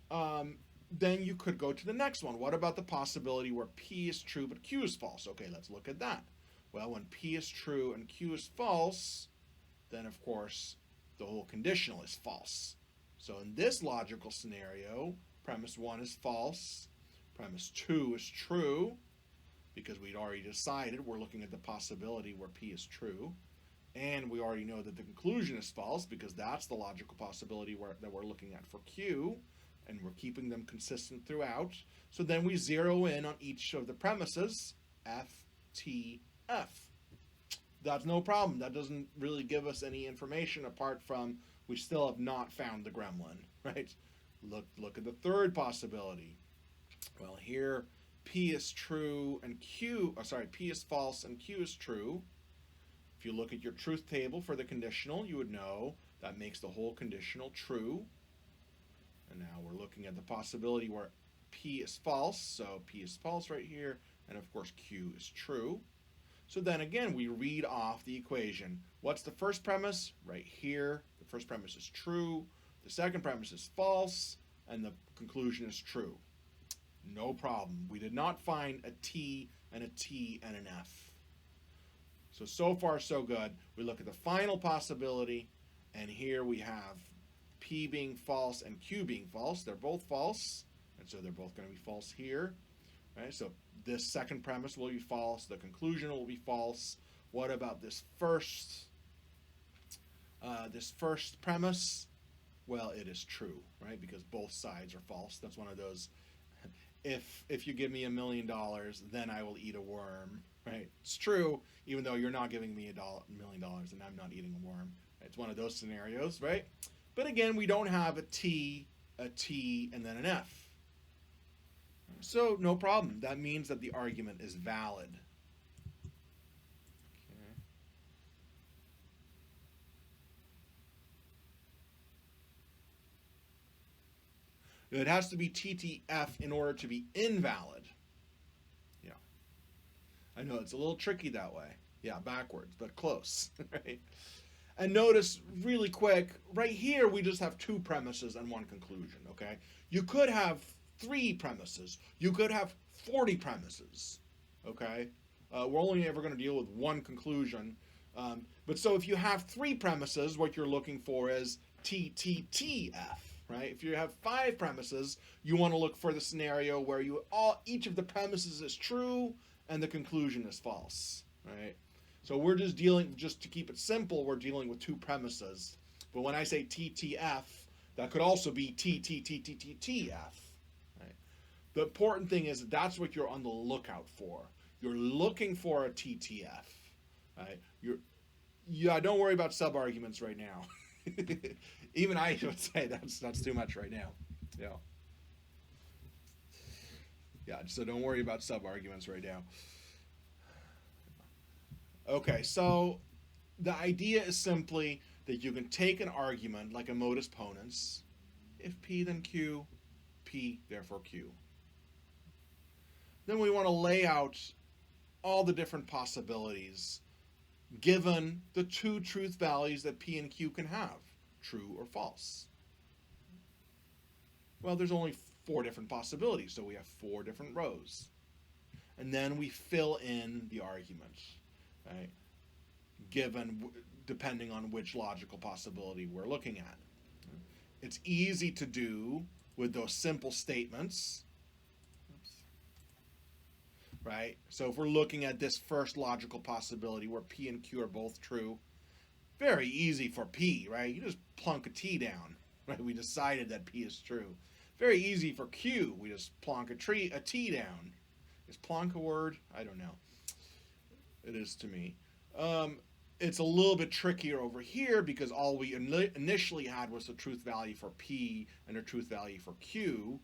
Then you could go to the next one. What about the possibility where P is true but Q is false? Okay, let's look at that. Well, when P is true and Q is false, then of course the whole conditional is false. So in this logical scenario, premise 1 is false, premise 2 is true, because we'd already decided we're looking at the possibility where P is true, and we already know that the conclusion is false because that's the logical possibility that we're looking at for Q, and we're keeping them consistent throughout. So then we zero in on each of the premises, F, T, F. That's no problem. That doesn't really give us any information apart from we still have not found the gremlin, right? Look at the third possibility. Well, here P is true and P is false and Q is true. If you look at your truth table for the conditional, you would know that makes the whole conditional true. And now we're looking at the possibility where P is false, so P is false right here, and of course Q is true. So then again, we read off the equation. What's the first premise? Right here, the first premise is true, the second premise is false, and the conclusion is true. No problem. We did not find a T and a T and an F. So far so good. We look at the final possibility, and here we have P being false and Q being false. They're both false, and so they're both going to be false here. Right? So this second premise will be false. The conclusion will be false. What about this first premise? Well, it is true, right? Because both sides are false. That's one of those. If you give me $1 million, then I will eat a worm, right? It's true, even though you're not giving me $1 million and I'm not eating a worm. It's one of those scenarios, right? But again, we don't have a T, and then an F. So no problem. That means that the argument is valid. It has to be TTF in order to be invalid. Yeah. I know it's a little tricky that way. Yeah, backwards, but close, right? And notice really quick, right here we just have two premises and one conclusion, okay? You could have 3 premises. You could have 40 premises, okay? We're only ever going to deal with one conclusion. But so if you have 3 premises, what you're looking for is TTTF, right? If you have 5 premises, you want to look for the scenario where each of the premises is true and the conclusion is false, right? So we're just to keep it simple, we're dealing with 2 premises. But when I say TTF, that could also be TTTTTF, right? The important thing is that's what you're on the lookout for. You're looking for a TTF, right? Don't worry about sub-arguments right now. Even I would say that's too much right now. Yeah. Yeah, so don't worry about sub-arguments right now. Okay, so the idea is simply that you can take an argument like a modus ponens. If P then Q, P therefore Q. Then we want to lay out all the different possibilities given the 2 truth values that P and Q can have, true or false. Well, there's only 4 different possibilities, so we have 4 different rows. And then we fill in the argument, right? Depending on which logical possibility we're looking at. It's easy to do with those simple statements, right? So if we're looking at this first logical possibility where P and Q are both true, very easy for P, right? You just plunk a T down, right? We decided that P is true. Very easy for Q. We just plonk a T down. Is plonk a word? I don't know. It is to me. It's a little bit trickier over here because all we initially had was the truth value for P and a truth value for Q.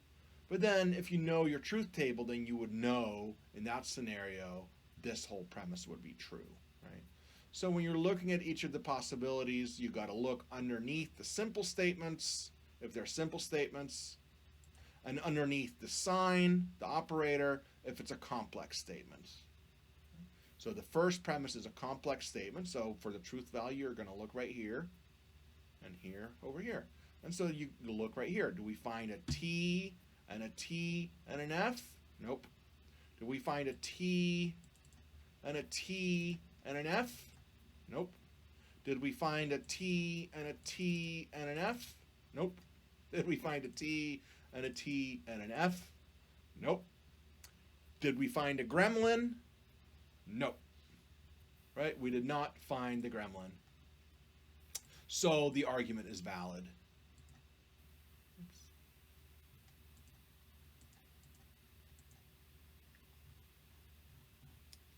But then if you know your truth table, then you would know in that scenario this whole premise would be true, right? So when you're looking at each of the possibilities, you got to look underneath the simple statements, if they're simple statements, and underneath the sign, the operator, if it's a complex statement. So the first premise is a complex statement. So for the truth value, you're going to look right here and here over here. And so you look right here. Do we find a T and a T and an F? Nope. Do we find a T and a T and an F? Nope. Did we find a T and a T and an F? Nope. Did we find a T and a T and an F? Nope. Did we find a gremlin? Nope. Right? We did not find the gremlin. So the argument is valid.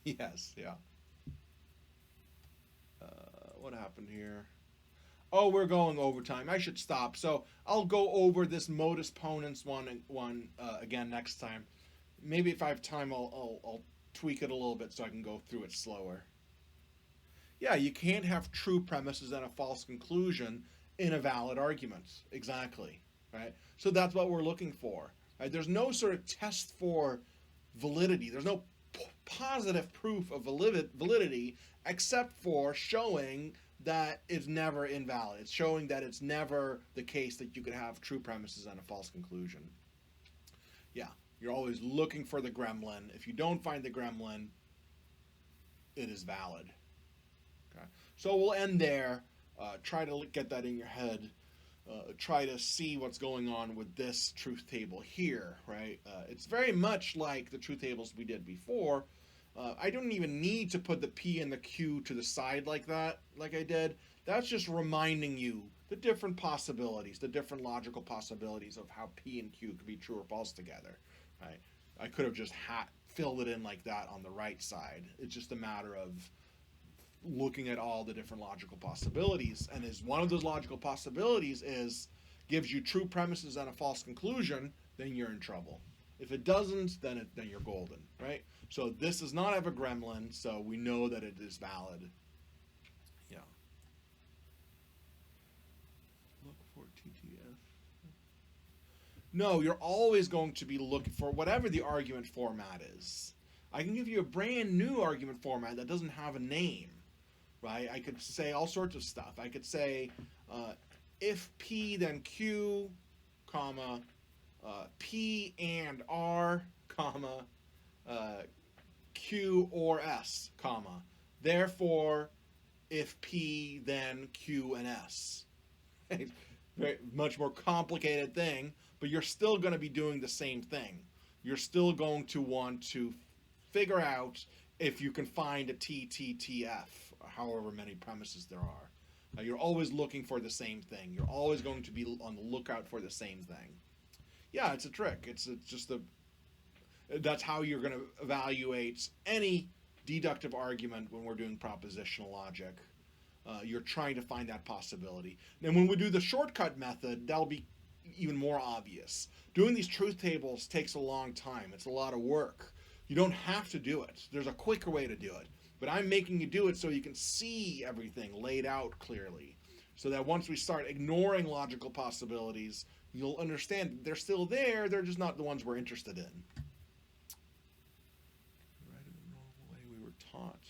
Yes, yeah. What happened here? Oh, we're going overtime. I should stop. So I'll go over this modus ponens one again next time. Maybe if I have time, I'll tweak it a little bit so I can go through it slower. Yeah, you can't have true premises and a false conclusion in a valid argument. Exactly, right? So that's what we're looking for. Right? There's no sort of test for validity. There's no positive proof of validity except for showing that it's never invalid. It's showing that it's never the case that you could have true premises and a false conclusion. Yeah, you're always looking for the gremlin. If you don't find the gremlin, it is valid. Okay, so we'll end there. Try to get that in your head. Try to see what's going on with this truth table here, right? It's very much like the truth tables we did before, I don't even need to put the P and the Q to the side like that, like I did. That's just reminding you the different possibilities, the different logical possibilities of how P and Q could be true or false together, right? I could have just filled it in like that on the right side. It's just a matter of looking at all the different logical possibilities. And as one of those logical possibilities is gives you true premises and a false conclusion, then you're in trouble. If it doesn't, then you're golden, right? So this does not have a gremlin, so we know that it is valid. Yeah. Look for TTF. No, you're always going to be looking for whatever the argument format is. I can give you a brand new argument format that doesn't have a name, right? I could say all sorts of stuff. I could say if P then Q, comma, P and R, comma, Q or S, comma. Therefore, if P then Q and S. Very much more complicated thing, but you're still going to be doing the same thing. You're still going to want to figure out if you can find a TTTF, however many premises there are. You're always looking for the same thing. You're always going to be on the lookout for the same thing. Yeah, it's a trick. It's just that's how you're going to evaluate any deductive argument when we're doing propositional logic. You're trying to find that possibility. And when we do the shortcut method, that'll be even more obvious. Doing these truth tables takes a long time. It's a lot of work. You don't have to do it. There's a quicker way to do it. But I'm making you do it so you can see everything laid out clearly. So that once we start ignoring logical possibilities, you'll understand they're still there, they're just not the ones we're interested in. Right in the normal way we were taught.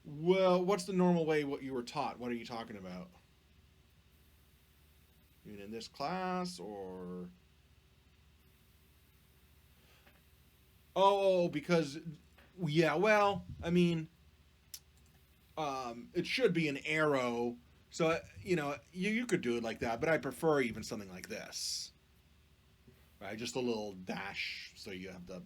Well, what's the normal way what you were taught? What are you talking about? You mean in this class or... Oh, because... Yeah, well, I mean... it should be an arrow. So, you could do it like that, but I prefer even something like this. Right? Just a little dash so you have the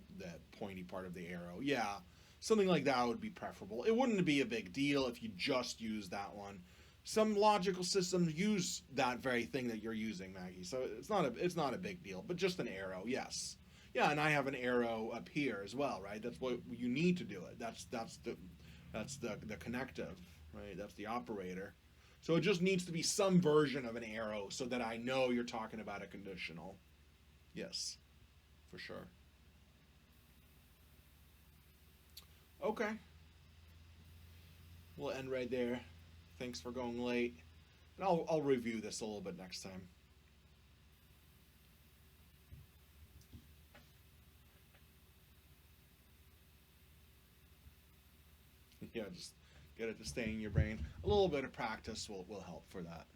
pointy part of the arrow. Yeah, something like that would be preferable. It wouldn't be a big deal if you just use that one. Some logical systems use that very thing that you're using, Maggie. So it's not a big deal, but just an arrow, yes. Yeah, and I have an arrow up here as well, right? That's what you need to do it. That's the connective, right? That's the operator. So it just needs to be some version of an arrow so that I know you're talking about a conditional. Yes, for sure. Okay. We'll end right there. Thanks for going late. And I'll review this a little bit next time. Yeah, just get it to stay in your brain. A little bit of practice will help for that.